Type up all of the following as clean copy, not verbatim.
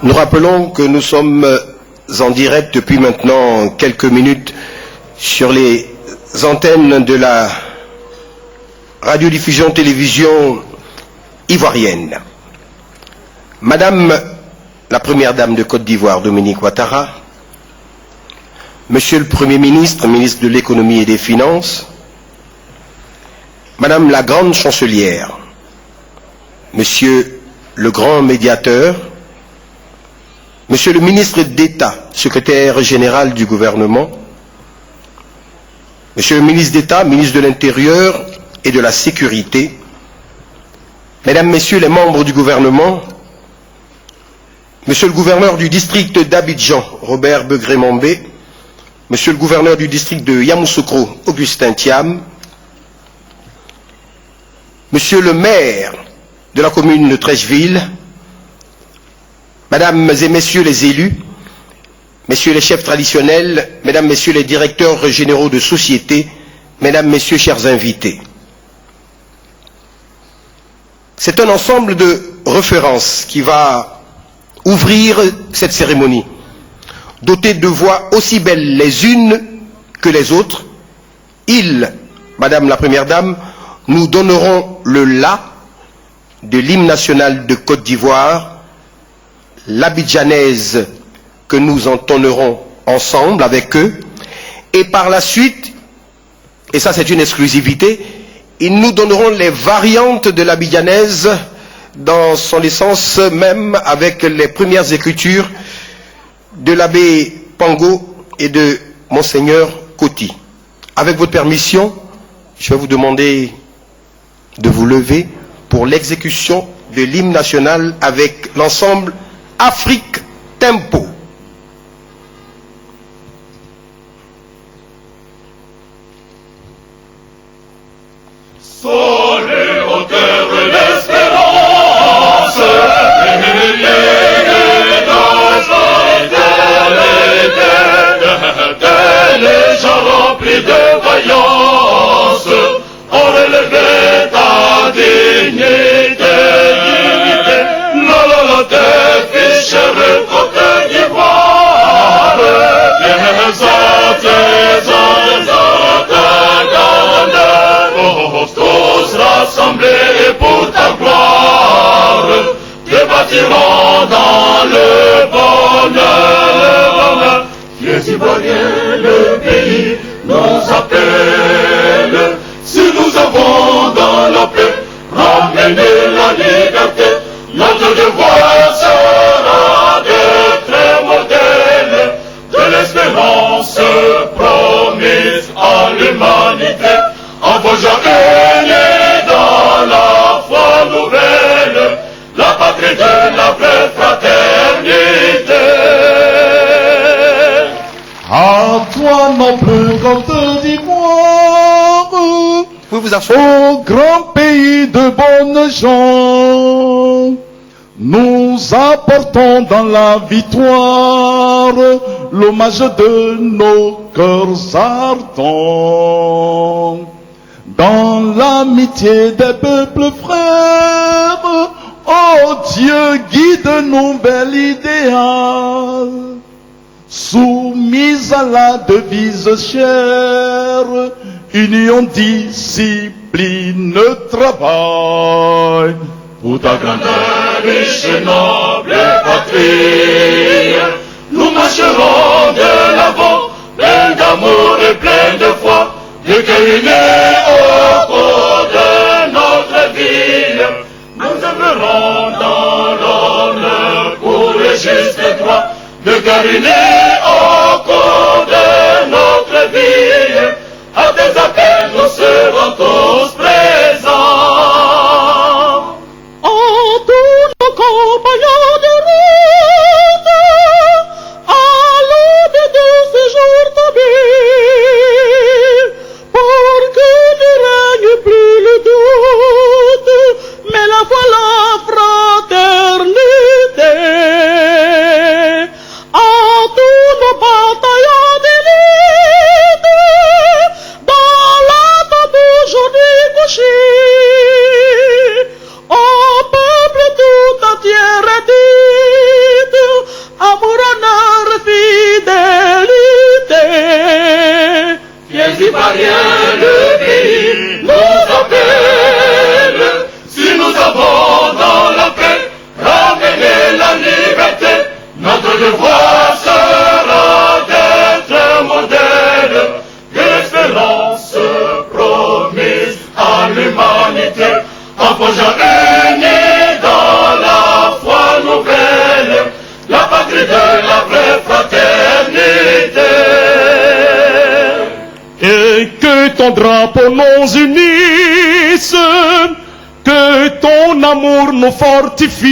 Nous rappelons que nous sommes en direct depuis maintenant quelques minutes sur les antennes de la radiodiffusion télévision ivoirienne. Madame la Première Dame de Côte d'Ivoire, Dominique Ouattara, Monsieur le Premier ministre, ministre de l'Économie et des Finances, Madame la Grande Chancelière, Monsieur le Grand Médiateur, Monsieur le ministre d'État, secrétaire général du gouvernement, Monsieur le ministre d'État, ministre de l'Intérieur et de la Sécurité, Mesdames, Messieurs les membres du gouvernement, Monsieur le gouverneur du district d'Abidjan, Robert Begré-Mombé, Monsieur le gouverneur du district de Yamoussoukro, Augustin Thiam, Monsieur le maire de la commune de Trècheville, Mesdames et Messieurs les élus, Messieurs les chefs traditionnels, Mesdames, Messieurs les directeurs généraux de société, Mesdames, Messieurs, chers invités. C'est un ensemble de références qui va ouvrir cette cérémonie, doté de voix aussi belles les unes que les autres. Ils, Madame la Première Dame, nous donneront le la de l'hymne national de Côte d'Ivoire, l'abidjanaise que nous entonnerons ensemble avec eux, et par la suite, et ça c'est une exclusivité, ils nous donneront les variantes de l'abidjanaise dans son essence même, avec les premières écritures de l'abbé Pango et de Monseigneur Coty. Avec votre permission, je vais vous demander de vous lever pour l'exécution de l'hymne national avec l'ensemble Afrique Tempo. Sur les hauteurs de l'espérance, les gens remplis de vaillance ont relevé ta dignité, ficheurs Côte d'Ivoire, les antécédents, tous rassemblés pour ta gloire, te bâtiront dans le bonheur. Les Ivoiriens, le pays nous appelle, si nous avons dans la paix ramené la liberté, notre devoir sera d'être modèle de l'espérance promise à l'humanité, en forgeant unis dans la foi nouvelle, la patrie de la vraie fraternité. À toi, noble Côte d'Ivoire, au grand pays de bonnes gens, nous apportons dans la victoire l'hommage de nos cœurs ardents. Dans l'amitié des peuples frères, oh Dieu, guide-nous vers l'idéal. Soumise à la devise chère, union, discipline, travail. Pour ta grandeur, riche et noble patrie, nous marcherons de l'avant, plein d'amour et plein de foi, de cœur unis au cours de notre vie. Nous œuvrons dans l'honneur pour le juste droit, de cœur unis au cours de notre vie. À tes appels, nous serons tous présents. Compagnons de route, à l'aube de ce jour mobile, pour que ne règne plus le doute, mais la foi, la fraternité. À tous ton drapeau nous unisse, que ton amour nous fortifie.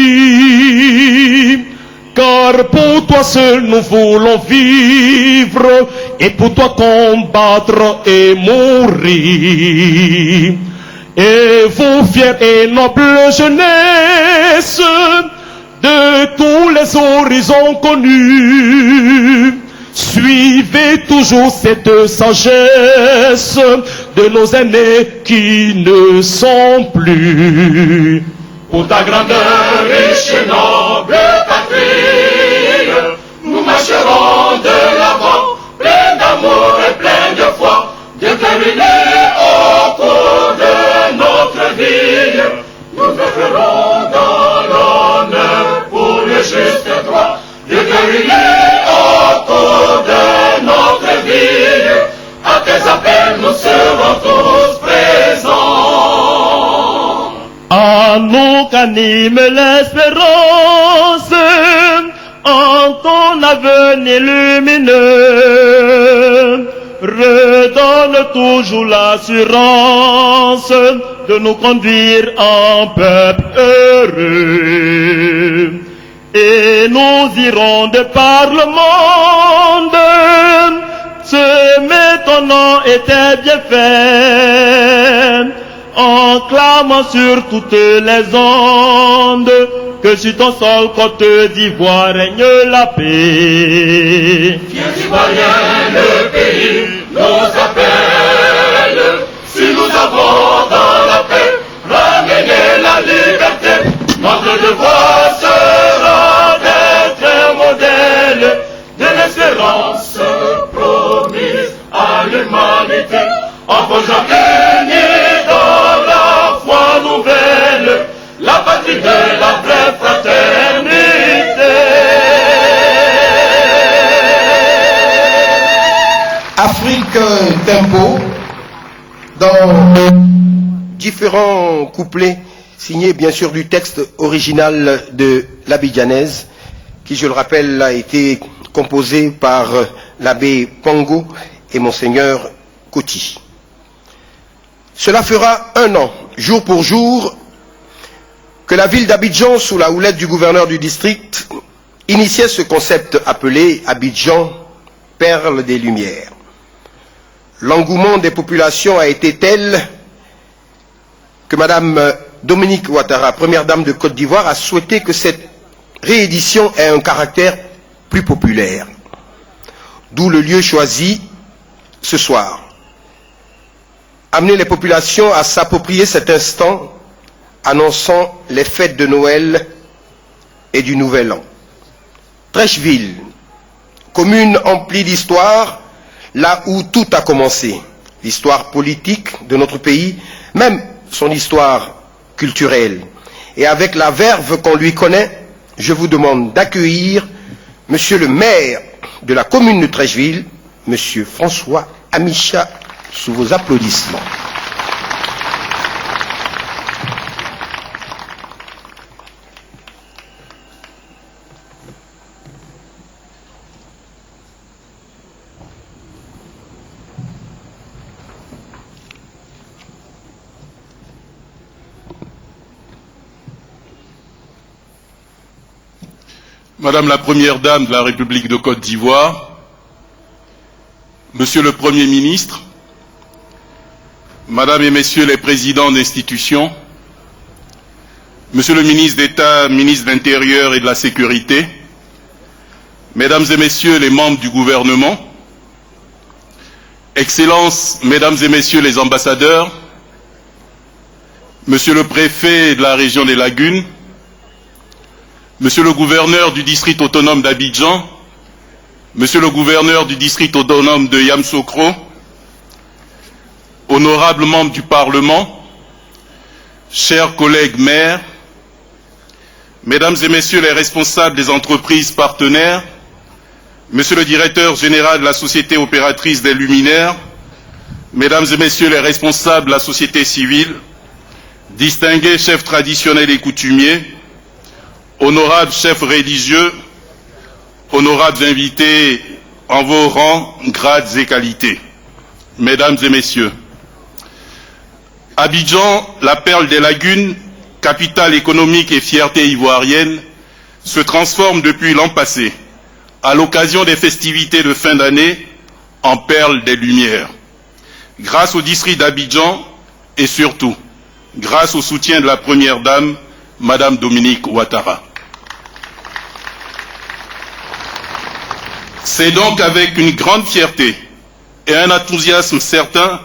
Car pour toi seul nous voulons vivre, et pour toi combattre et mourir. Et vous, fière et noble jeunesse, de tous les horizons connus, suivez toujours cette sagesse de nos aînés qui ne sont plus. Pour ta grandeur riche et noble patrie, nous marcherons de l'avant, plein d'amour et plein de foi, de cœur uni au cours de notre vie. Nous œuvrerons dans l'honneur pour le juste droit, de cœur uni au cours de notre vie. À tes appels nous serons tous présents. À nous qu'anime l'espérance, en ton avenir lumineux, redonne toujours l'assurance de nous conduire en peuple heureux. Et nous irons de par le monde, semer ton nom et tes bienfaits, en clamant sur toutes les ondes que sur ton sol Côte d'Ivoire règne la paix. Viens Ivoirien, le pays nous appelle. Si nous avons dans la paix ramené la liberté, notre devoir sera d'être un modèle de l'espérance promise à l'humanité, en forgeant unis dans la foi nouvelle, la patrie de la vraie fraternité. Afrique Tempo, dans différents couplets signés bien sûr du texte original de l'Abidjanaise, qui je le rappelle a été composé par l'abbé Pango et monseigneur Koti. Cela fera 1 an, jour pour jour, que la ville d'Abidjan, sous la houlette du gouverneur du district, initiait ce concept appelé Abidjan, perle des Lumières. L'engouement des populations a été tel que Madame Dominique Ouattara, première dame de Côte d'Ivoire, a souhaité que cette réédition ait un caractère plus populaire. D'où le lieu choisi ce soir. Amener les populations à s'approprier cet instant annonçant les fêtes de Noël et du Nouvel An. Treichville, commune emplie d'histoire, là où tout a commencé. L'histoire politique de notre pays, même son histoire culturelle. Et avec la verve qu'on lui connaît, je vous demande d'accueillir Monsieur le maire de la commune de Treichville, Monsieur François Amicha, sous vos applaudissements. Madame la Première Dame de la République de Côte d'Ivoire, Monsieur le Premier ministre, Madame et Messieurs les présidents d'institutions, Monsieur le ministre d'État, ministre de l'Intérieur et de la Sécurité, Mesdames et Messieurs les membres du gouvernement, Excellences, Mesdames et Messieurs les ambassadeurs, Monsieur le préfet de la région des Lagunes, Monsieur le gouverneur du district autonome d'Abidjan, Monsieur le gouverneur du district autonome de Yamoussoukro, honorables membres du Parlement, chers collègues maires, Mesdames et Messieurs les responsables des entreprises partenaires, Monsieur le directeur général de la Société opératrice des luminaires, Mesdames et Messieurs les responsables de la société civile, distingués chefs traditionnels et coutumiers, honorables chefs religieux, honorables invités en vos rangs, grades et qualités, Mesdames et Messieurs, Abidjan, la perle des lagunes, capitale économique et fierté ivoirienne, se transforme depuis l'an passé, à l'occasion des festivités de fin d'année, en perle des Lumières. Grâce au district d'Abidjan et surtout, grâce au soutien de la Première Dame, Madame Dominique Ouattara. C'est donc avec une grande fierté et un enthousiasme certain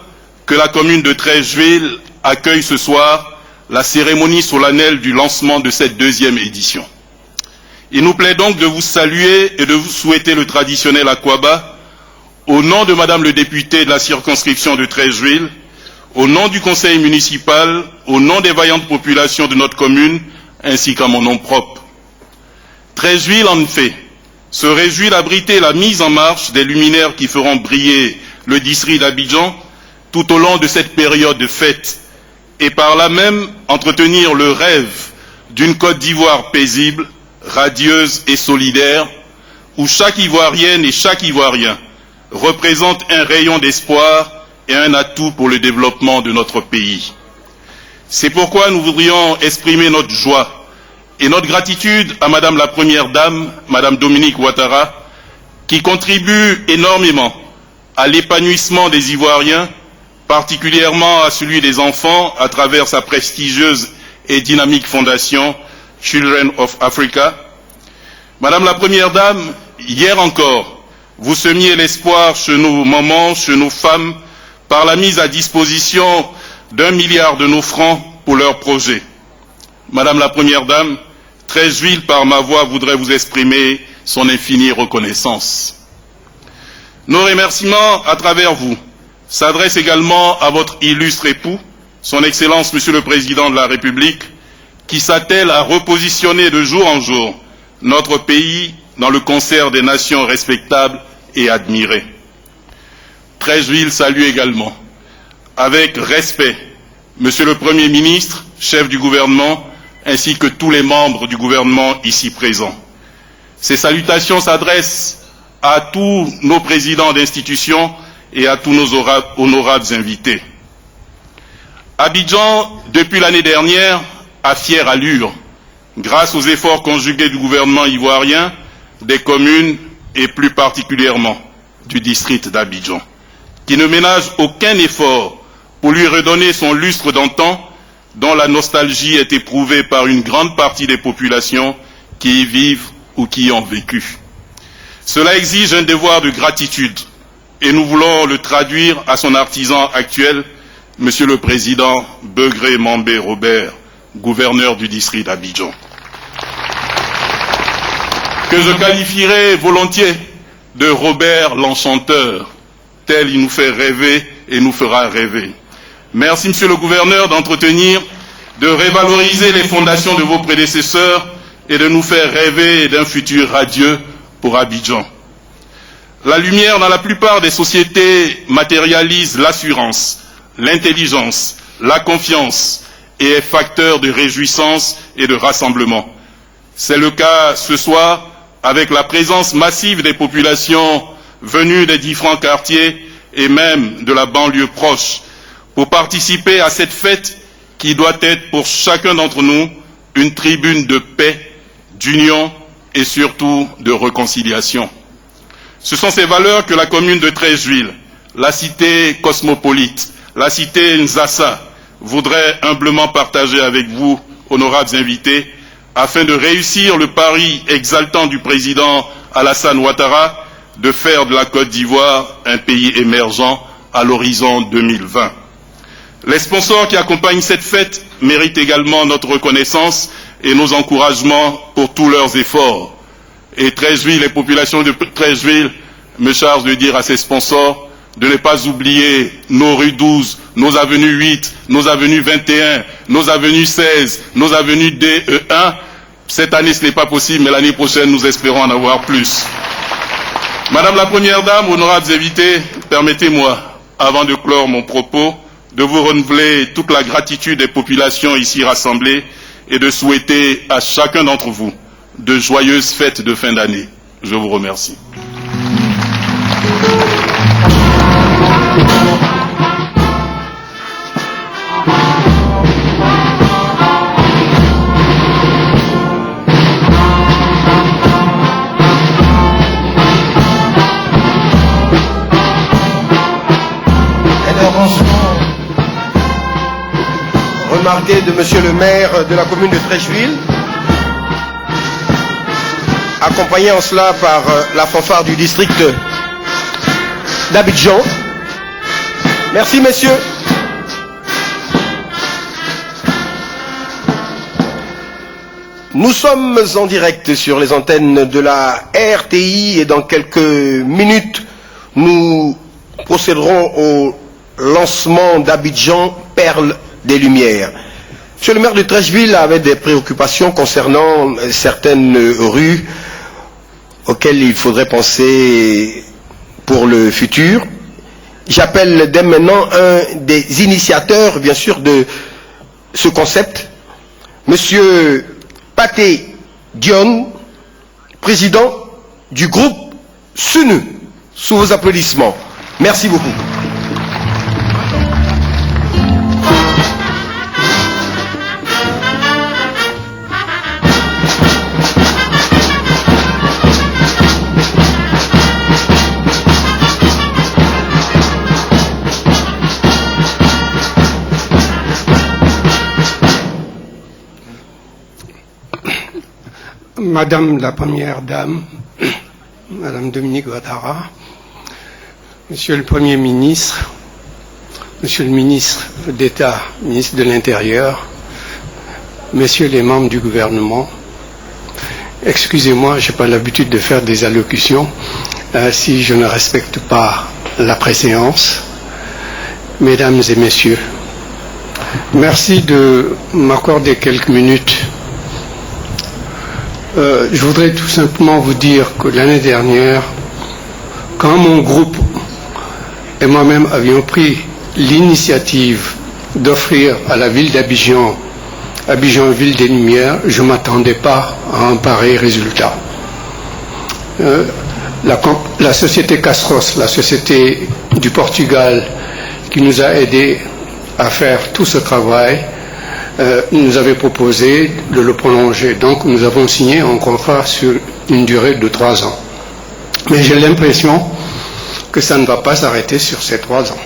que la commune de Treichville accueille ce soir la cérémonie solennelle du lancement de cette deuxième édition. Il nous plaît donc de vous saluer et de vous souhaiter le traditionnel Akwaba au nom de Madame le député de la circonscription de Treichville, au nom du conseil municipal, au nom des vaillantes populations de notre commune, ainsi qu'à mon nom propre. Treichville, en effet, se réjouit d'abriter la mise en marche des luminaires qui feront briller le district d'Abidjan tout au long de cette période de fête, et par là même entretenir le rêve d'une Côte d'Ivoire paisible, radieuse et solidaire, où chaque Ivoirienne et chaque Ivoirien représente un rayon d'espoir et un atout pour le développement de notre pays. C'est pourquoi nous voudrions exprimer notre joie et notre gratitude à Madame la Première Dame, Madame Dominique Ouattara, qui contribue énormément à l'épanouissement des Ivoiriens, particulièrement à celui des enfants à travers sa prestigieuse et dynamique fondation Children of Africa. Madame la Première Dame, hier encore, vous semiez l'espoir chez nos mamans, chez nos femmes, par la mise à disposition d'1 milliard de nos francs pour leurs projets. Madame la Première Dame, Treichville, par ma voix, voudrait vous exprimer son infinie reconnaissance. Nos remerciements à travers vous s'adressent également à votre illustre époux, son Excellence Monsieur le Président de la République, qui s'attelle à repositionner de jour en jour notre pays dans le concert des nations respectables et admirées. Treichville salue également, avec respect, Monsieur le Premier ministre, chef du gouvernement, ainsi que tous les membres du gouvernement ici présents. Ces salutations s'adressent à tous nos présidents d'institutions et à tous nos honorables invités. Abidjan, depuis l'année dernière, a fière allure, grâce aux efforts conjugués du gouvernement ivoirien, des communes et plus particulièrement du district d'Abidjan, qui ne ménage aucun effort pour lui redonner son lustre d'antan, dont la nostalgie est éprouvée par une grande partie des populations qui y vivent ou qui y ont vécu. Cela exige un devoir de gratitude et nous voulons le traduire à son artisan actuel, Monsieur le Président Begré Mambé Robert, gouverneur du district d'Abidjan, que je qualifierais volontiers de Robert l'Enchanteur, tel il nous fait rêver et nous fera rêver. Merci, Monsieur le Gouverneur, d'entretenir, de revaloriser les fondations de vos prédécesseurs et de nous faire rêver d'un futur radieux pour Abidjan. La lumière dans la plupart des sociétés matérialise l'assurance, l'intelligence, la confiance et est facteur de réjouissance et de rassemblement. C'est le cas ce soir avec la présence massive des populations venues des différents quartiers et même de la banlieue proche pour participer à cette fête qui doit être pour chacun d'entre nous une tribune de paix, d'union et surtout de réconciliation. Ce sont ces valeurs que la commune de Treichville, la cité cosmopolite, la cité Nzassa, voudrait humblement partager avec vous, honorables invités, afin de réussir le pari exaltant du président Alassane Ouattara de faire de la Côte d'Ivoire un pays émergent à l'horizon 2020. Les sponsors qui accompagnent cette fête méritent également notre reconnaissance et nos encouragements pour tous leurs efforts. Et Treichville, les populations de Treichville me chargent de dire à ces sponsors de ne pas oublier nos rues 12, nos avenues 8, nos avenues 21, nos avenues 16, nos avenues D, E1. Cette année, ce n'est pas possible, mais l'année prochaine, nous espérons en avoir plus. Madame la Première Dame, honorables invités, permettez-moi, avant de clore mon propos, de vous renouveler toute la gratitude des populations ici rassemblées et de souhaiter à chacun d'entre vous de joyeuses fêtes de fin d'année. Je vous remercie. remarquée de Monsieur le maire de la commune de Treichville, accompagné en cela par la fanfare du district d'Abidjan. Merci messieurs. Nous sommes en direct sur les antennes de la RTI et dans quelques minutes, nous procéderons au lancement d'Abidjan, Perle des Lumières. Monsieur le maire de Treichville avait des préoccupations concernant certaines rues auxquelles il faudrait penser pour le futur. J'appelle dès maintenant un des initiateurs, bien sûr, de ce concept, Monsieur Pathé Dione, président du groupe SUNU, sous vos applaudissements. Merci beaucoup. Madame la Première Dame, Madame Dominique Ouattara, Monsieur le Premier ministre, Monsieur le ministre d'État, ministre de l'Intérieur, Messieurs les membres du gouvernement, excusez-moi, je n'ai pas l'habitude de faire des allocutions si je ne respecte pas la préséance. Mesdames et Messieurs, merci de m'accorder quelques minutes. Je voudrais tout simplement vous dire que l'année dernière, quand mon groupe et moi-même avions pris l'initiative d'offrir à la ville d'Abidjan, Abidjan Ville des Lumières, je ne m'attendais pas à un pareil résultat. La société Castros, la société du Portugal, qui nous a aidés à faire tout ce travail, nous avait proposé de le prolonger. Donc nous avons signé un contrat sur une durée de 3 ans. Mais j'ai l'impression que ça ne va pas s'arrêter sur ces 3 ans.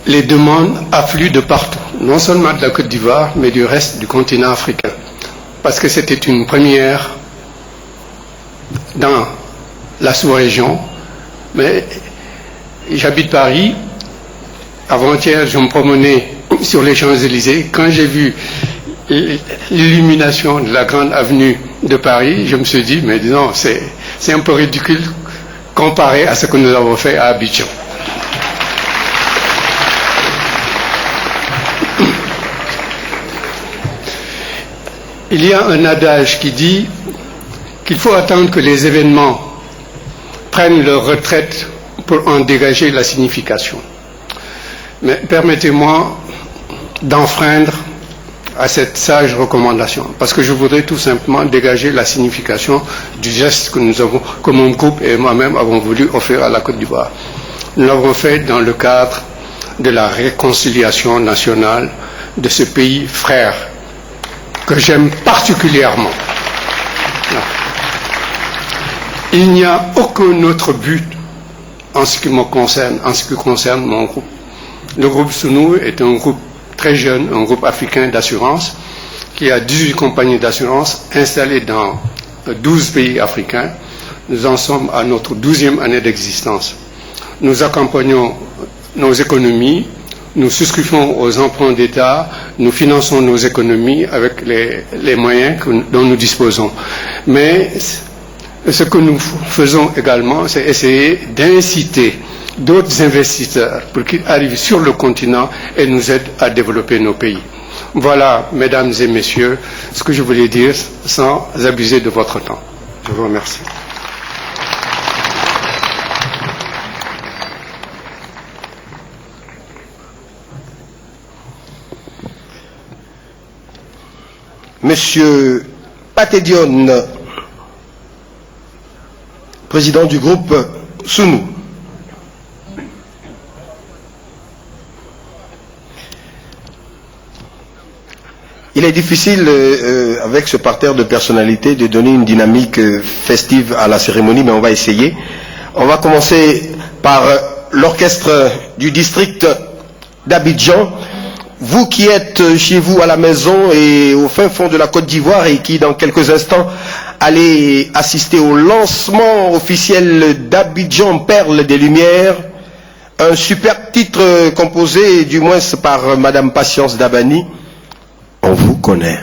Les demandes affluent de partout, non seulement de la Côte d'Ivoire, mais du reste du continent africain. Parce que c'était une première dans la sous-région, mais j'habite Paris. Avant-hier, je me promenais sur les Champs-Élysées. Quand j'ai vu l'illumination de la grande avenue de Paris, je me suis dit, mais non, c'est un peu ridicule comparé à ce que nous avons fait à Abidjan. Il y a un adage qui dit qu'il faut attendre que les événements prennent leur retraite pour en dégager la signification. Mais permettez-moi d'enfreindre à cette sage recommandation, parce que je voudrais tout simplement dégager la signification du geste que nous avons, que mon groupe et moi-même avons voulu offrir à la Côte d'Ivoire. Nous l'avons fait dans le cadre de la réconciliation nationale de ce pays frère que j'aime particulièrement. Il n'y a aucun autre but en ce qui me concerne, en ce qui concerne mon groupe. Le groupe SUNU est un groupe très jeune, un groupe africain d'assurance qui a 18 compagnies d'assurance installées dans 12 pays africains. Nous en sommes à notre 12e année d'existence. Nous accompagnons nos économies, nous souscrivons aux emprunts d'État, nous finançons nos économies avec les moyens dont nous disposons. Mais ce que nous faisons également, c'est essayer d'inciter d'autres investisseurs pour qu'ils arrivent sur le continent et nous aident à développer nos pays. Voilà, mesdames et messieurs, ce que je voulais dire sans abuser de votre temps. Je vous remercie. Monsieur Pathé Dione, président du groupe SUNU. Il est difficile, avec ce parterre de personnalités, de donner une dynamique festive à la cérémonie, mais on va essayer. On va commencer par l'orchestre du district d'Abidjan. Vous qui êtes chez vous à la maison et au fin fond de la Côte d'Ivoire et qui, dans quelques instants, allez assister au lancement officiel d'Abidjan Perle des Lumières, un super titre composé du moins par Madame Patience Dabani. On vous connaît.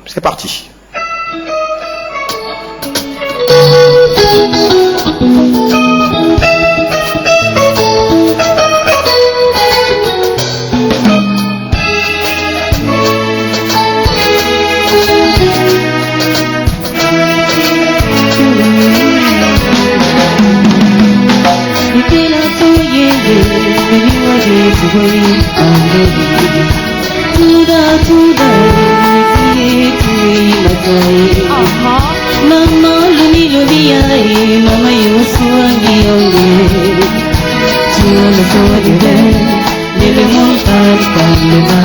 C'est parti. Mama lumi lumi ay mama yusuangi onge tuona sawadibe lele montar kalema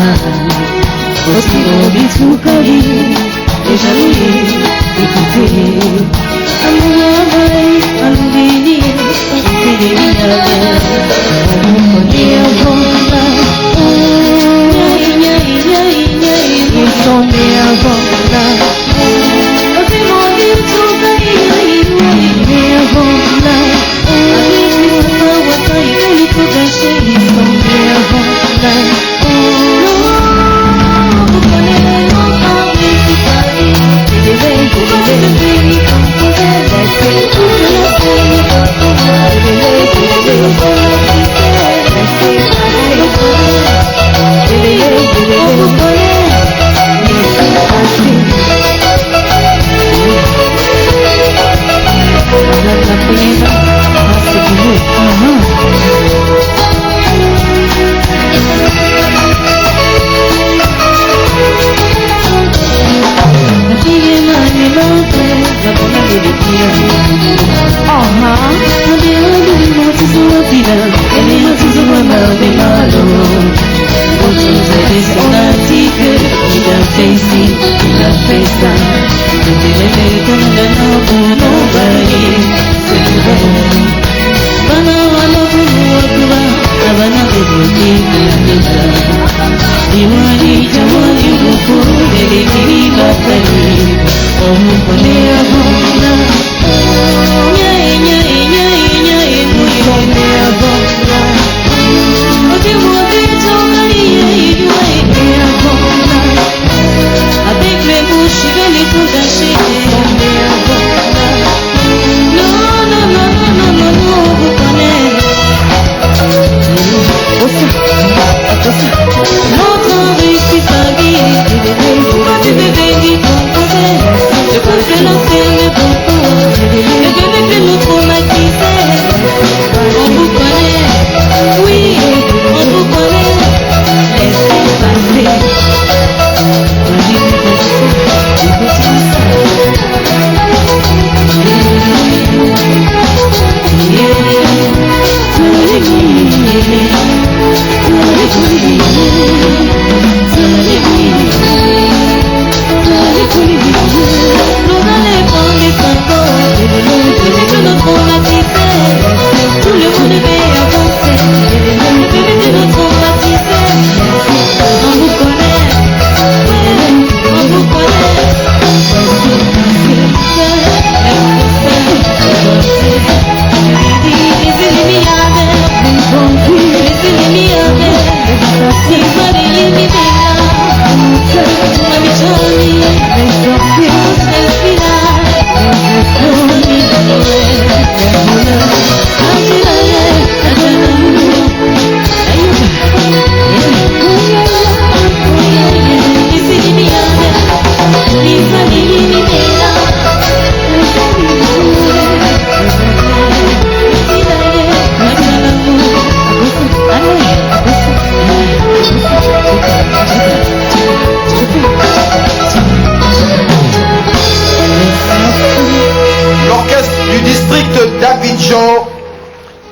otiro bitukari ejali ikute amuamai aludini ikudini yabe amukonia bonga nyai nyai nyai nisomea bonga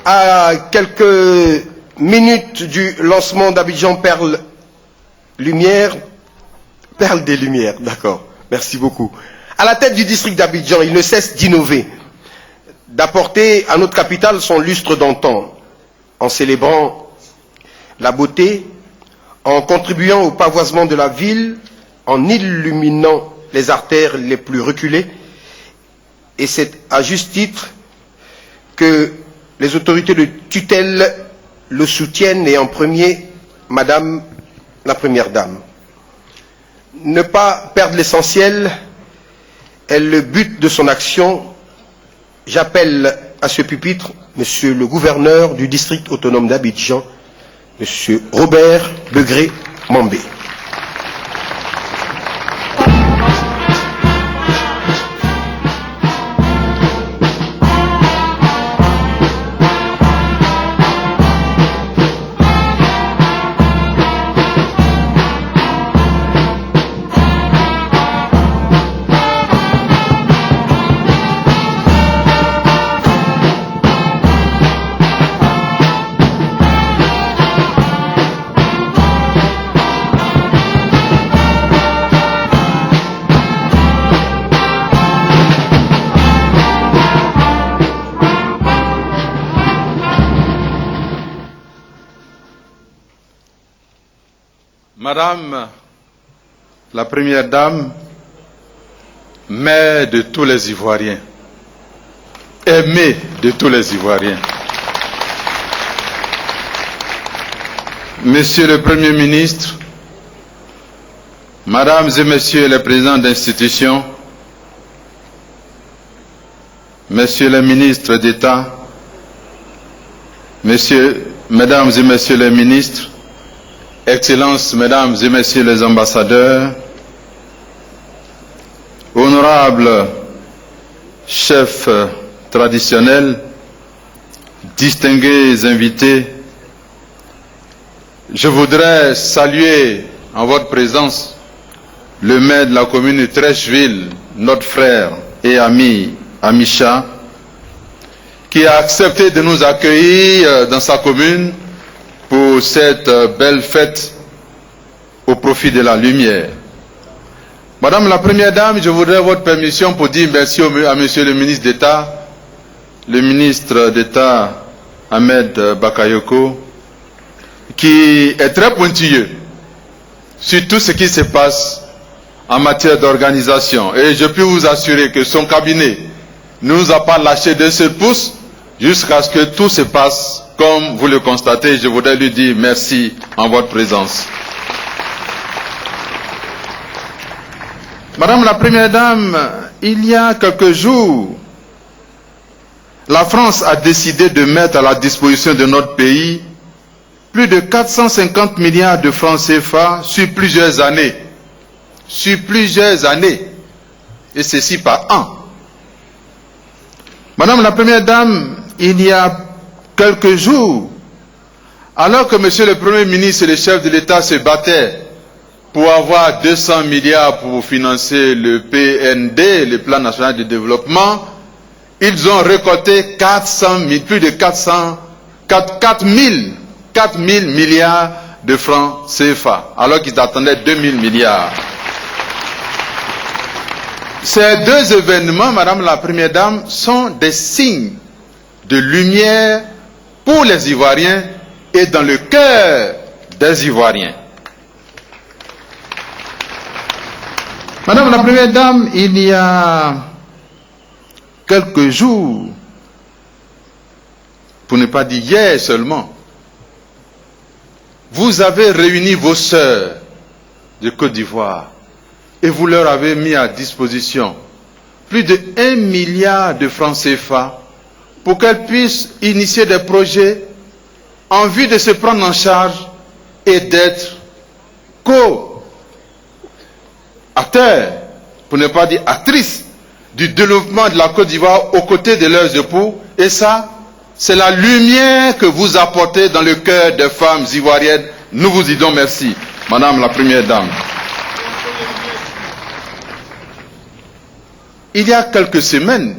À quelques minutes du lancement d'Abidjan Perle Lumière, Perle des Lumières, d'accord. Merci beaucoup. À la tête du district d'Abidjan, il ne cesse d'innover, d'apporter à notre capitale son lustre d'antan, en célébrant la beauté, en contribuant au pavoisement de la ville, en illuminant les artères les plus reculées. Et c'est à juste titre que les autorités de tutelle le soutiennent, et en premier, Madame la Première Dame. Ne pas perdre l'essentiel est le but de son action. J'appelle à ce pupitre Monsieur le gouverneur du district autonome d'Abidjan, Monsieur Robert Begré Mambé. Madame la Première Dame, mère de tous les Ivoiriens, aimée de tous les Ivoiriens, Monsieur le Premier ministre, Mesdames et Messieurs les présidents d'institutions, Messieurs les ministres d'État, Mesdames et Messieurs les ministres, Excellences, Mesdames et Messieurs les ambassadeurs, honorables chefs traditionnels, distingués invités, je voudrais saluer en votre présence le maire de la commune de Treichville, notre frère et ami Amicha, qui a accepté de nous accueillir dans sa commune pour cette belle fête au profit de la lumière. Madame la Première Dame, je voudrais votre permission pour dire merci à Monsieur le ministre d'État, le ministre d'État Ahmed Bakayoko, qui est très pointilleux sur tout ce qui se passe en matière d'organisation. Et je peux vous assurer que son cabinet ne nous a pas lâché d'un seul pouce jusqu'à ce que tout se passe comme vous le constatez. Je voudrais lui dire merci en votre présence. Madame la Première Dame, il y a quelques jours, la France a décidé de mettre à la disposition de notre pays plus de 450 milliards de francs CFA sur plusieurs années. Sur plusieurs années. Et ceci par an. Madame la Première Dame, il y a quelques jours, alors que Monsieur le Premier ministre et le chef de l'État se battaient pour avoir 200 milliards pour financer le PND, le Plan National de Développement, ils ont récolté plus de 4 000 milliards de francs CFA, alors qu'ils attendaient 2 000 milliards. Ces deux événements, Madame la Première Dame, sont des signes de lumière pour les Ivoiriens et dans le cœur des Ivoiriens. Madame la Première Dame, il y a quelques jours, pour ne pas dire hier seulement, vous avez réuni vos sœurs de Côte d'Ivoire et vous leur avez mis à disposition plus de 1 milliard de francs CFA pour qu'elles puissent initier des projets en vue de se prendre en charge et d'être co-acteurs, pour ne pas dire actrices, du développement de la Côte d'Ivoire aux côtés de leurs époux. Et ça, c'est la lumière que vous apportez dans le cœur des femmes ivoiriennes. Nous vous disons merci, Madame la Première Dame. Il y a quelques semaines,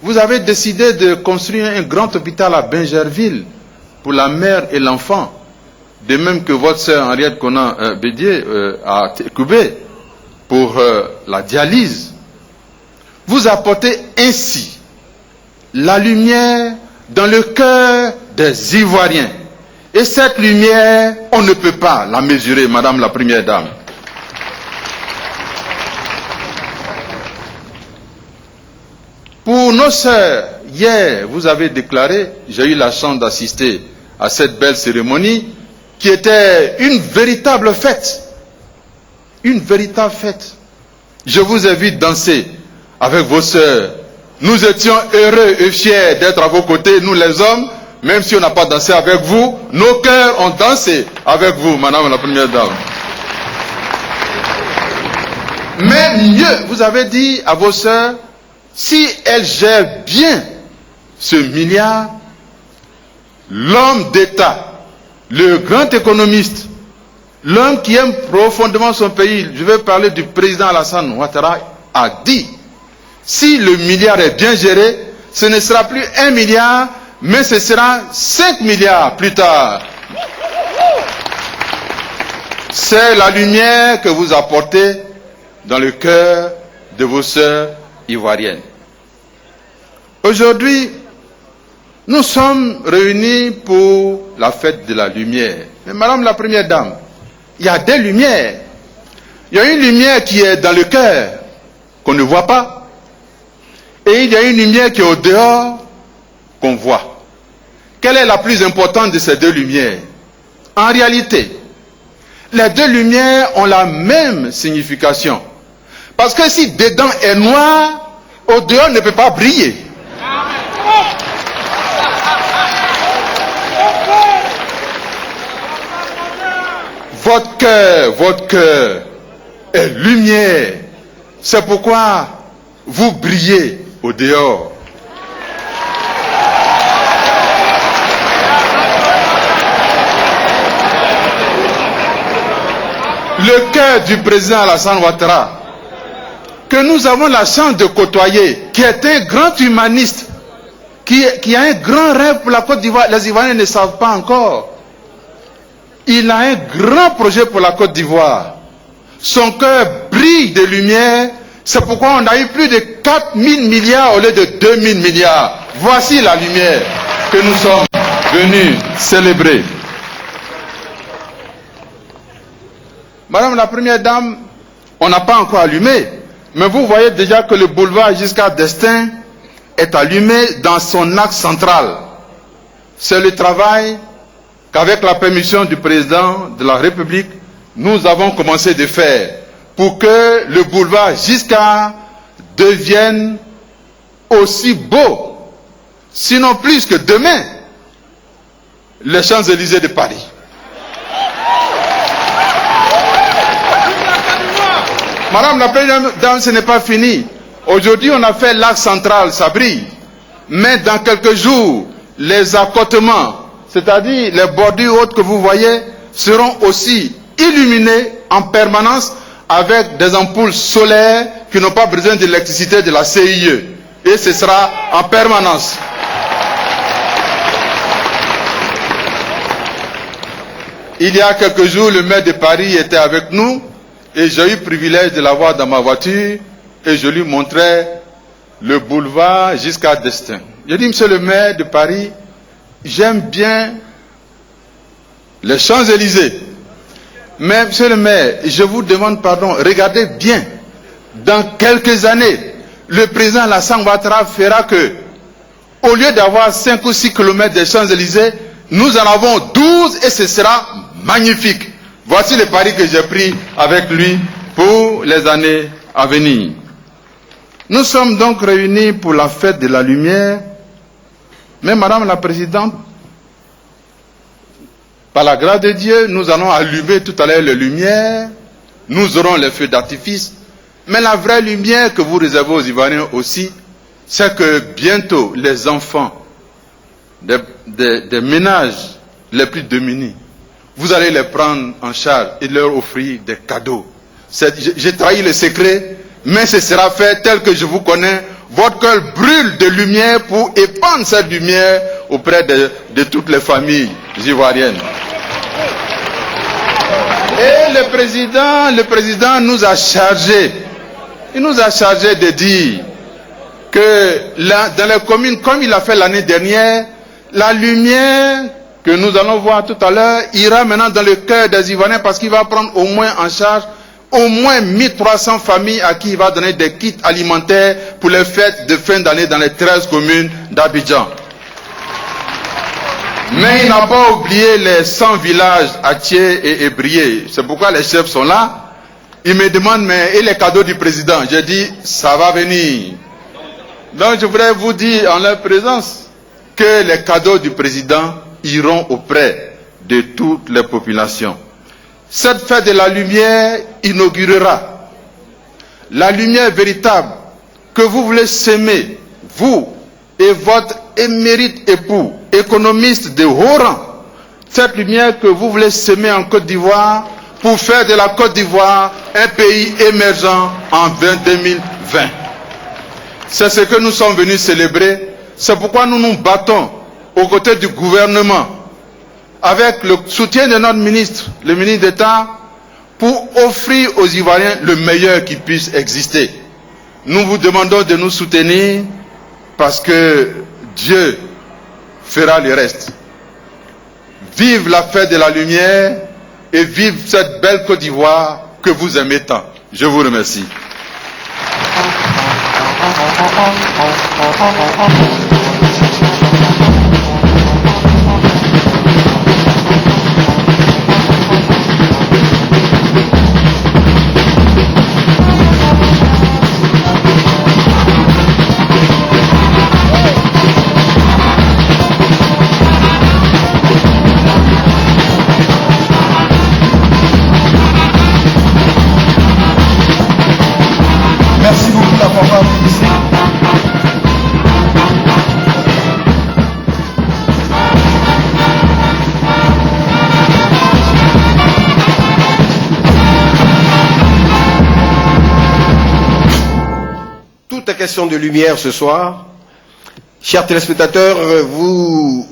vous avez décidé de construire un grand hôpital à Bingerville pour la mère et l'enfant, de même que votre sœur Henriette Conan Bédier à Koubé. pour la dialyse. Vous apportez ainsi la lumière dans le cœur des Ivoiriens. Et cette lumière, on ne peut pas la mesurer, Madame la Première Dame. Pour nos sœurs, hier, vous avez déclaré, j'ai eu la chance d'assister à cette belle cérémonie, qui était une véritable fête. Une véritable fête. Je vous invite à danser avec vos sœurs. Nous étions heureux et fiers d'être à vos côtés, nous les hommes, même si on n'a pas dansé avec vous, nos cœurs ont dansé avec vous, Madame la Première Dame. Mais mieux, vous avez dit à vos sœurs, si elles gèrent bien ce milliard, l'homme d'État, le grand économiste, l'homme qui aime profondément son pays, je vais parler du président Alassane Ouattara, a dit, si le milliard est bien géré, ce ne sera plus 1 milliard, mais ce sera 5 milliards plus tard. C'est la lumière que vous apportez dans le cœur de vos sœurs ivoiriennes. Aujourd'hui, nous sommes réunis pour la fête de la lumière. Mais Madame la Première Dame, il y a des lumières. Il y a une lumière qui est dans le cœur, qu'on ne voit pas. Et il y a une lumière qui est au dehors, qu'on voit. Quelle est la plus importante de ces deux lumières? En réalité, les deux lumières ont la même signification. Parce que si dedans est noir, au dehors ne peut pas briller. Votre cœur est lumière. C'est pourquoi vous brillez au dehors. Le cœur du président Alassane Ouattara, que nous avons la chance de côtoyer, qui est un grand humaniste, qui a un grand rêve pour la Côte d'Ivoire, les Ivoiriens ne savent pas encore. Il a un grand projet pour la Côte d'Ivoire. Son cœur brille de lumière. C'est pourquoi on a eu plus de 4 000 milliards au lieu de 2 000 milliards. Voici la lumière que nous sommes venus célébrer. Madame la Première Dame, on n'a pas encore allumé, mais vous voyez déjà que le boulevard Giscard d'Estaing est allumé dans son axe central. C'est le travail qu'avec la permission du président de la République, nous avons commencé de faire pour que le boulevard Giscard devienne aussi beau, sinon plus que demain, les Champs-Élysées de Paris. Madame la Première Dame, ce n'est pas fini. Aujourd'hui, on a fait l'axe central, ça brille. Mais dans quelques jours, les accotements, c'est-à-dire les bordures hautes que vous voyez, seront aussi illuminés en permanence avec des ampoules solaires qui n'ont pas besoin de l'électricité de la CIE. Et ce sera en permanence. Il y a quelques jours, le maire de Paris était avec nous et j'ai eu le privilège de l'avoir dans ma voiture et je lui montrais le boulevard Giscard d'Estaing. J'ai dit, monsieur le maire de Paris, j'aime bien les Champs-Élysées. Mais, monsieur le maire, je vous demande pardon, regardez bien. Dans quelques années, le président Alassane Ouattara fera que, au lieu d'avoir 5 ou 6 kilomètres des Champs-Élysées, nous en avons 12 et ce sera magnifique. Voici le pari que j'ai pris avec lui pour les années à venir. Nous sommes donc réunis pour la fête de la lumière. Mais Madame la Présidente, par la grâce de Dieu, nous allons allumer tout à l'heure les lumières, nous aurons les feux d'artifice, mais la vraie lumière que vous réservez aux Ivoiriens aussi, c'est que bientôt les enfants des ménages les plus démunis, vous allez les prendre en charge et leur offrir des cadeaux. J'ai trahi le secret, mais ce sera fait tel que je vous connais. Votre cœur brûle de lumière pour épandre cette lumière auprès de toutes les familles ivoiriennes. Et le président nous a chargé. Il nous a chargé de dire que dans les communes, comme il a fait l'année dernière, la lumière que nous allons voir tout à l'heure ira maintenant dans le cœur des Ivoiriens parce qu'il va prendre au moins en charge au moins 1300 familles à qui il va donner des kits alimentaires pour les fêtes de fin d'année dans les 13 communes d'Abidjan. Mais il n'a pas oublié les 100 villages Atié et Ébrié. C'est pourquoi les chefs sont là. Ils me demandent, mais et les cadeaux du président? J'ai dit, ça va venir. Donc je voudrais vous dire en leur présence que les cadeaux du président iront auprès de toutes les populations. Cette fête de la lumière inaugurera la lumière véritable que vous voulez s'aimer, vous et votre émérite époux, économiste de haut rang. Cette lumière que vous voulez s'aimer en Côte d'Ivoire pour faire de la Côte d'Ivoire un pays émergent en 2020. C'est ce que nous sommes venus célébrer. C'est pourquoi nous nous battons aux côtés du gouvernement, avec le soutien de notre ministre, le ministre d'État, pour offrir aux Ivoiriens le meilleur qui puisse exister. Nous vous demandons de nous soutenir parce que Dieu fera le reste. Vive la fête de la lumière et vive cette belle Côte d'Ivoire que vous aimez tant. Je vous remercie. Merci beaucoup d'avoir participé ici. Tout est question de lumière ce soir. Chers téléspectateurs, vous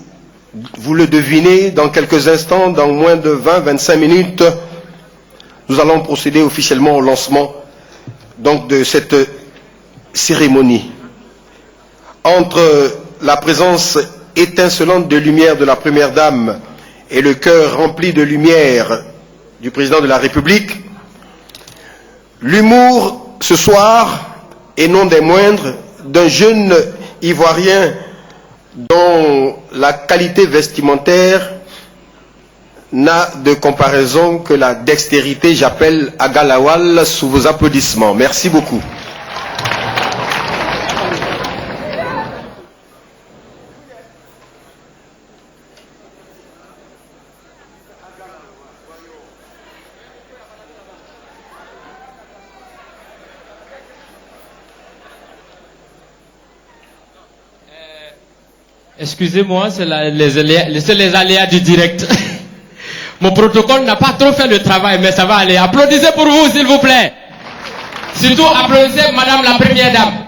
le devinez, dans quelques instants, dans moins de 20-25 minutes, nous allons procéder officiellement au lancement donc de cette cérémonie. Entre la présence étincelante de lumière de la Première Dame et le cœur rempli de lumière du Président de la République, l'humour ce soir, et non des moindres, d'un jeune Ivoirien dont la qualité vestimentaire n'a de comparaison que la dextérité. J'appelle Agalawal sous vos applaudissements. Merci beaucoup. Excusez-moi, c'est les aléas du direct. Mon protocole n'a pas trop fait le travail, mais ça va aller. Applaudissez pour vous, s'il vous plaît. Surtout, applaudissez Madame la Première Dame.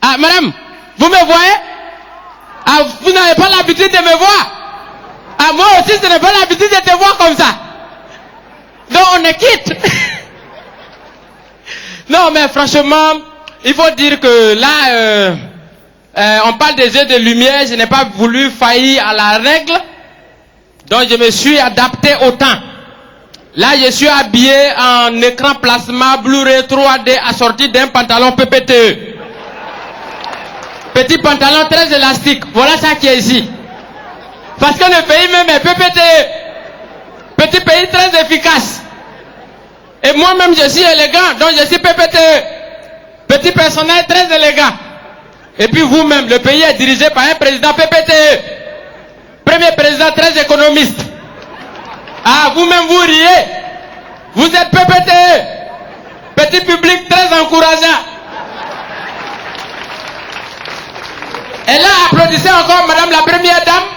Ah, Madame, vous me voyez? Ah, vous n'avez pas l'habitude de me voir? Ah, moi aussi, je n'ai pas l'habitude de te voir comme ça. Donc, on est quitte. Non, mais franchement, il faut dire que là, on parle des jeux de lumière, je n'ai pas voulu faillir à la règle. Donc je me suis adapté au temps. Là je suis habillé en écran plasma Blu-ray 3D assorti d'un pantalon PPTE. Petit pantalon très élastique. Voilà ça qui est ici. Parce que le pays même est PPTE. Petit pays très efficace. Et moi-même je suis élégant, donc je suis PPTE. Petit personnel très élégant. Et puis vous-même, le pays est dirigé par un président PPTE. Premier président très économiste. Ah, vous-même vous riez. Vous êtes PPTE. Petit public très encourageant. Et là, applaudissez encore Madame la Première Dame.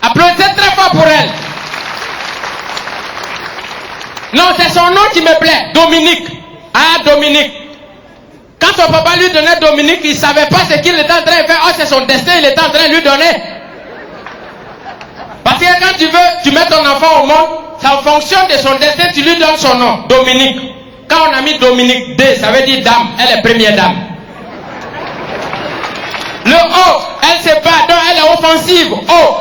Applaudissez très fort pour elle. Non, c'est son nom qui me plaît. Dominique. Ah, Dominique. Quand son papa lui donnait Dominique, il ne savait pas ce qu'il était en train de faire. Oh, c'est son destin, il était en train de lui donner. Parce que quand tu mets ton enfant au monde, c'est en fonction de son destin, tu lui donnes son nom, Dominique. Quand on a mis Dominique D, ça veut dire dame, elle est première dame. Le O, elle se bat, donc elle est offensive. O.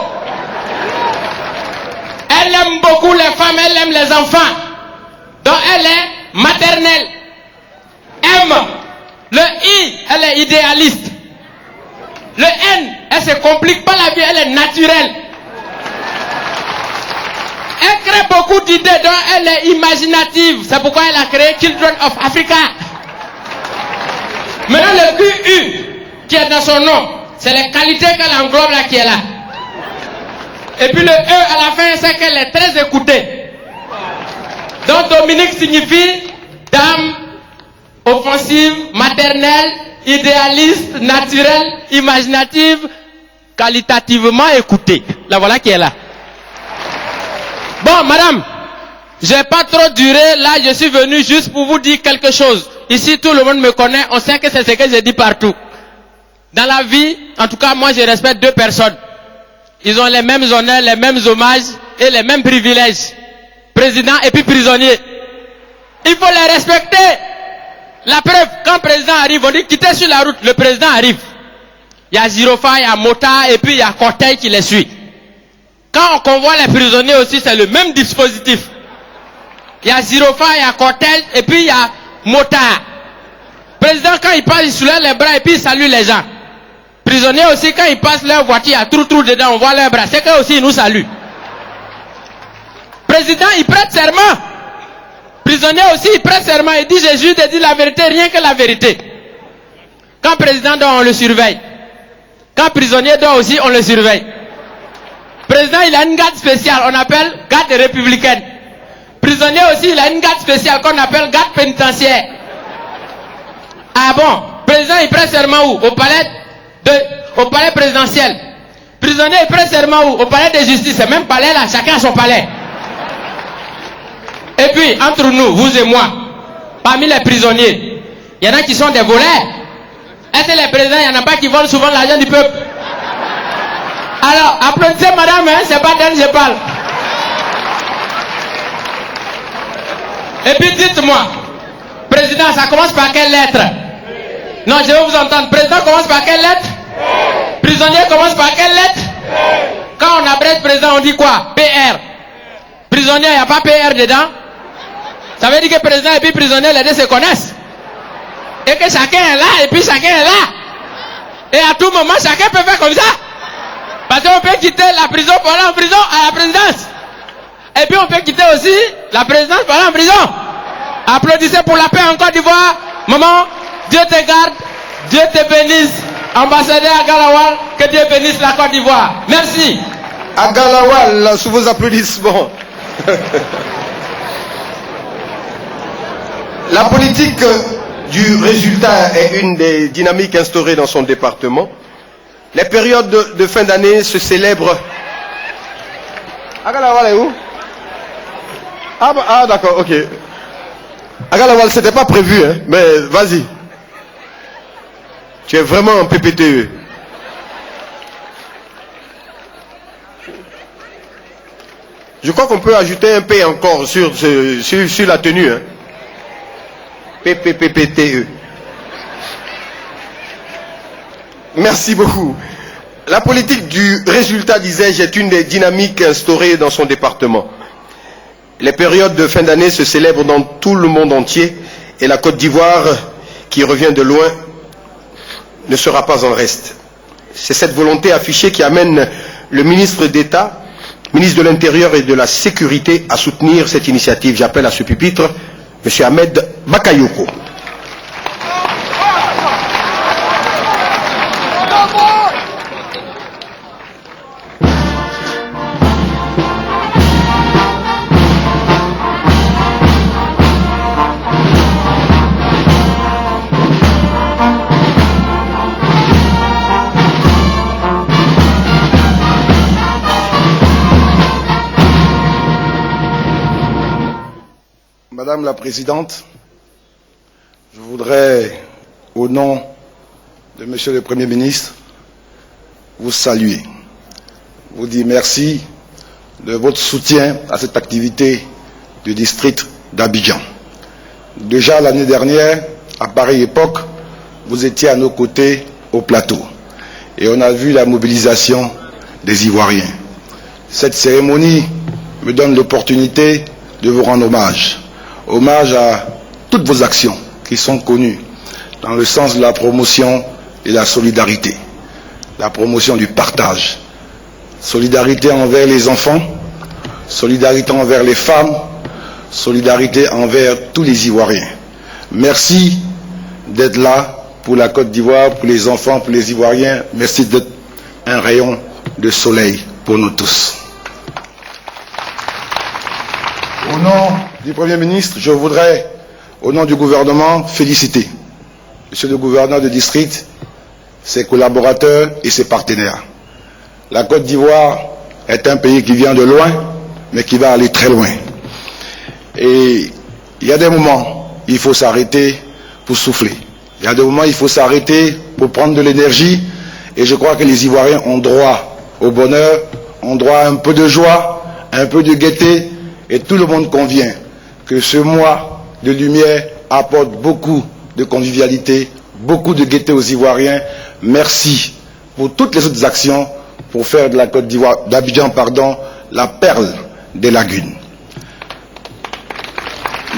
Elle aime beaucoup les femmes, elle aime les enfants. Donc elle est maternelle. M. Le I, elle est idéaliste. Le N, elle se complique pas la vie, elle est naturelle. Elle crée beaucoup d'idées, donc elle est imaginative. C'est pourquoi elle a créé Children of Africa. Maintenant le QU, qui est dans son nom, c'est les qualités qu'elle englobe là qui est là. Et puis le E à la fin, c'est qu'elle est très écoutée. Donc Dominique signifie dame, offensive, maternelle, idéaliste, naturelle, imaginative, qualitativement écoutée. La voilà qui est là. Bon, madame, j'ai pas trop duré. Là, je suis venu juste pour vous dire quelque chose. Ici, tout le monde me connaît. On sait que c'est ce que je dis partout. Dans la vie, en tout cas, moi, je respecte deux personnes. Ils ont les mêmes honneurs, les mêmes hommages et les mêmes privilèges. Président et puis prisonnier. Il faut les respecter. La preuve, quand le président arrive, on dit quittez sur la route. Le président arrive. Il y a Girofa, il y a Mota et puis il y a Corteil qui les suit. Quand on convoie les prisonniers aussi, c'est le même dispositif. Il y a Girofa, il y a Corteil et puis il y a Mota. Président, quand il passe, il soulève les bras et puis il salue les gens. Prisonniers aussi, quand ils passent leur voiture, il y a trou dedans, on voit leurs bras. C'est qu'eux aussi, ils nous saluent. Président, il prête serment. Prisonnier aussi, il prête serment. Il dit, Jésus te dit la vérité, rien que la vérité. Quand président dort, on le surveille. Quand prisonnier dort aussi, on le surveille. Président, il a une garde spéciale, on appelle garde républicaine. Prisonnier aussi, il a une garde spéciale qu'on appelle garde pénitentiaire. Ah bon? Président, il prête serment où? Au palais présidentiel. Prisonnier, il prête serment où? Au palais de justice. C'est même palais là, chacun a son palais. Et puis, entre nous, vous et moi, parmi les prisonniers, il y en a qui sont des voleurs. Est-ce que les présidents, il n'y en a pas qui volent souvent l'argent du peuple? Alors, applaudissez madame, hein, c'est pas d'elle que je parle. Et puis dites-moi, président, ça commence par quelle lettre? Non, je veux vous entendre. Président commence par quelle lettre? Prisonnier commence par quelle lettre? Quand on abrège président, on dit quoi? PR. Prisonnier, il n'y a pas PR dedans. Ça veut dire que président et puis prisonnier, les deux se connaissent. Et que chacun est là, et puis chacun est là. Et à tout moment, chacun peut faire comme ça. Parce qu'on peut quitter la prison pour aller en prison à la présidence. Et puis on peut quitter aussi la présidence pour aller en prison. Applaudissez pour la paix en Côte d'Ivoire. Maman, Dieu te garde, Dieu te bénisse. Ambassadeur Agalawal, que Dieu bénisse la Côte d'Ivoire. Merci. Agalawal, sous vos applaudissements. La politique du résultat est une des dynamiques instaurées dans son département. Les périodes de fin d'année se célèbrent. Agalawal est où? Ah d'accord, ok. Agalawal, c'était pas prévu, hein, mais vas-y. Tu es vraiment un PPTE. Je crois qu'on peut ajouter un P encore sur la tenue. Hein. PPPTE. Merci beaucoup. La politique du résultat, disais-je, est une des dynamiques instaurées dans son département. Les périodes de fin d'année se célèbrent dans tout le monde entier et la Côte d'Ivoire, qui revient de loin, ne sera pas en reste. C'est cette volonté affichée qui amène le ministre d'État, ministre de l'Intérieur et de la Sécurité, à soutenir cette initiative. J'appelle à ce pupitre M. Ahmed Bakayoko. Madame la Présidente, je voudrais, au nom de Monsieur le Premier ministre, vous saluer, vous dire merci de votre soutien à cette activité du district d'Abidjan. Déjà l'année dernière, à pareille époque, vous étiez à nos côtés au plateau et on a vu la mobilisation des Ivoiriens. Cette cérémonie me donne l'opportunité de vous rendre hommage. Hommage à toutes vos actions qui sont connues dans le sens de la promotion et la solidarité, la promotion du partage, solidarité envers les enfants, solidarité envers les femmes, solidarité envers tous les Ivoiriens. Merci d'être là pour la Côte d'Ivoire, pour les enfants, pour les Ivoiriens. Merci d'être un rayon de soleil pour nous tous. Au nom du Premier ministre, je voudrais, au nom du gouvernement, féliciter Monsieur le gouverneur de district, ses collaborateurs et ses partenaires. La Côte d'Ivoire est un pays qui vient de loin, mais qui va aller très loin. Et il y a des moments, il faut s'arrêter pour souffler. Il y a des moments, il faut s'arrêter pour prendre de l'énergie. Et je crois que les Ivoiriens ont droit au bonheur, ont droit à un peu de joie, un peu de gaieté. Et tout le monde convient que ce mois de lumière apporte beaucoup de convivialité, beaucoup de gaieté aux Ivoiriens. Merci pour toutes les autres actions pour faire de la Côte d'Ivoire, d'Abidjan, pardon, la perle des lagunes.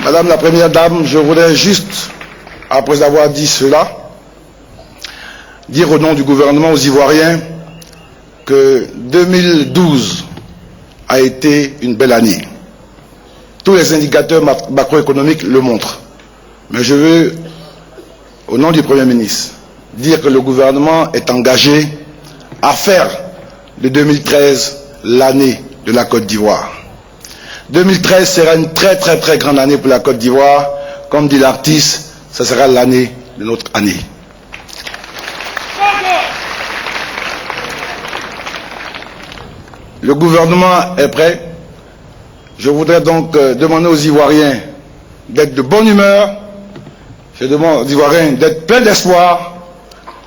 Madame la Première Dame, je voudrais juste, après avoir dit cela, dire au nom du gouvernement aux Ivoiriens que 2012 a été une belle année. Tous les indicateurs macroéconomiques le montrent. Mais je veux, au nom du Premier ministre, dire que le gouvernement est engagé à faire de 2013 l'année de la Côte d'Ivoire. 2013 sera une très très très grande année pour la Côte d'Ivoire. Comme dit l'artiste, ce sera l'année de notre année. Le gouvernement est prêt. Je voudrais donc demander aux Ivoiriens d'être de bonne humeur. Je demande aux Ivoiriens d'être pleins d'espoir,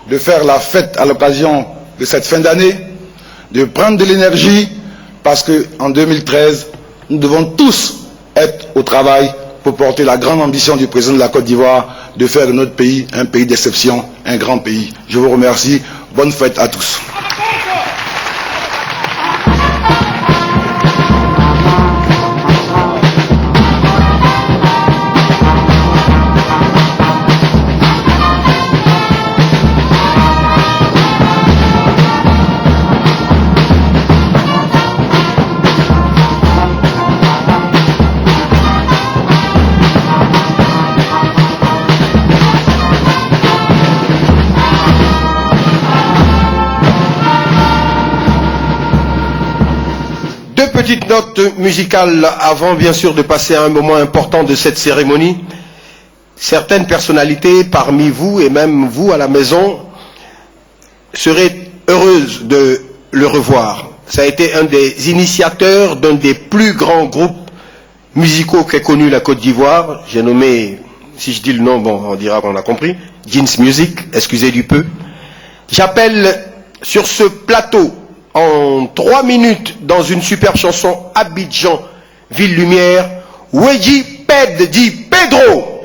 de faire la fête à l'occasion de cette fin d'année, de prendre de l'énergie, parce qu'en 2013, nous devons tous être au travail pour porter la grande ambition du président de la Côte d'Ivoire de faire de notre pays un pays d'exception, un grand pays. Je vous remercie. Bonne fête à tous. Petite note musicale avant bien sûr de passer à un moment important de cette cérémonie. Certaines personnalités parmi vous et même vous à la maison seraient heureuses de le revoir. Ça a été un des initiateurs d'un des plus grands groupes musicaux qu'ait connu la Côte d'Ivoire. J'ai nommé, si je dis le nom, bon, on dira qu'on a compris, Jeans Music, excusez du peu. J'appelle sur ce plateau en 3 minutes dans une superbe chanson Abidjan, Ville Lumière, Weji Ped dit Pedro.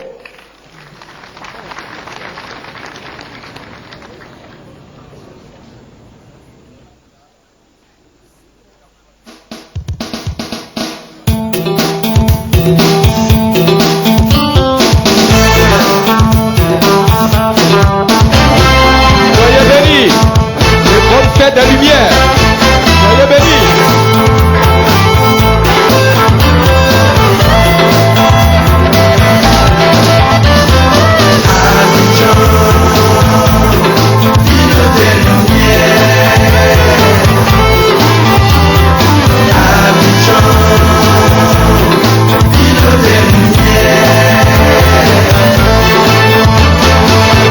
Soyez bénis, et bonne fête de lumière. Soyez bénis.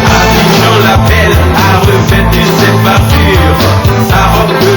Abidjan l'appelle à revêtir ses parures, sa robe de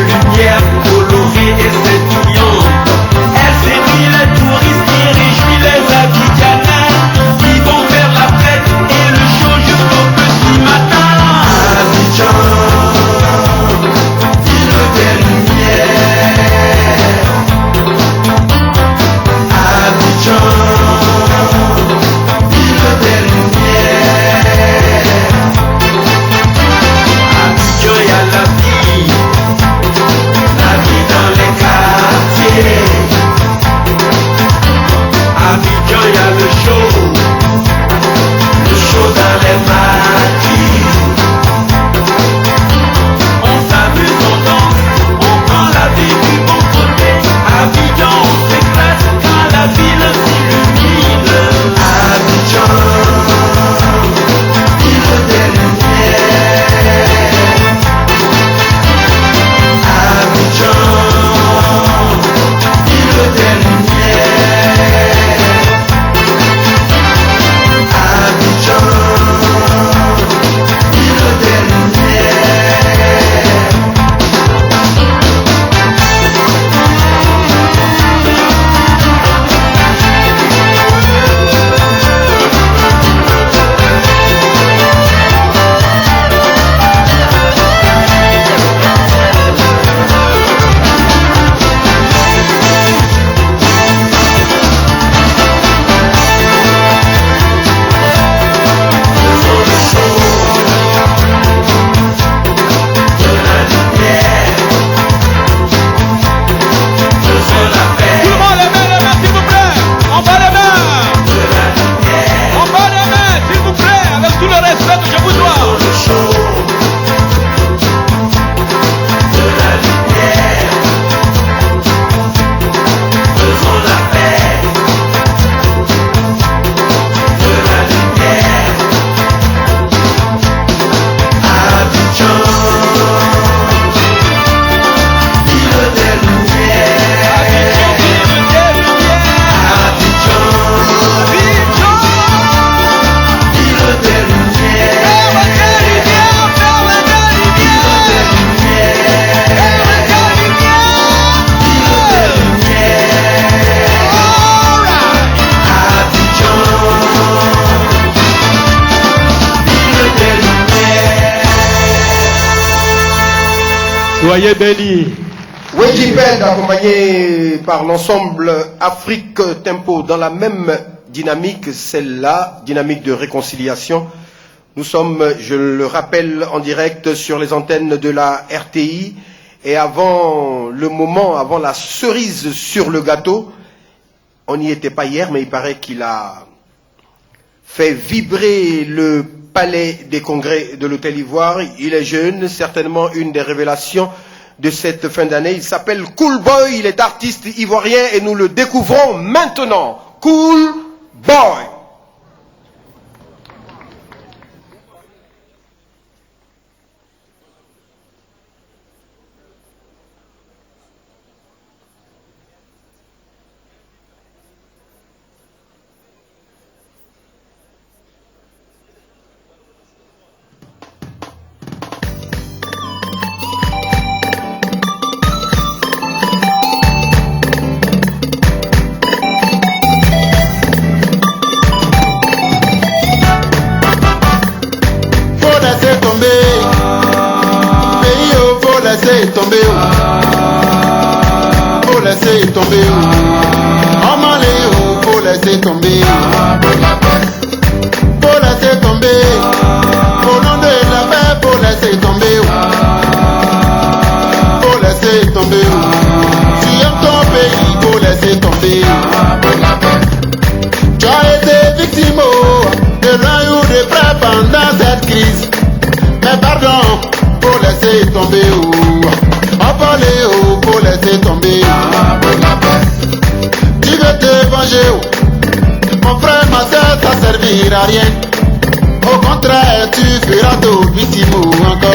Soyez bénis. Wejiped, accompagné par l'ensemble Afrique Tempo, dans la même dynamique, celle-là, dynamique de réconciliation. Nous sommes, je le rappelle, en direct sur les antennes de la RTI. Et avant le moment, avant la cerise sur le gâteau, on n'y était pas hier, mais il paraît qu'il a fait vibrer le palais des congrès de l'Hôtel Ivoire. Il est jeune, certainement une des révélations de cette fin d'année. Il s'appelle Cool Boy, il est artiste ivoirien et nous le découvrons maintenant. Cool Boy. Tomber, faut laisser tomber. En Maléo, faut laisser tomber. Faut laisser tomber. Au nom de la paix, faut laisser tomber. Faut laisser tomber. Si aimes ton pays, faut laisser tomber. Tu as été victime de l'un ou de près pendant cette crise. Mais pardon, faut laisser tomber. Faut laisser tomber. Tu veux te venger, mon frère, ma soeur, ça servira à rien. Au contraire, tu feras tout victime encore.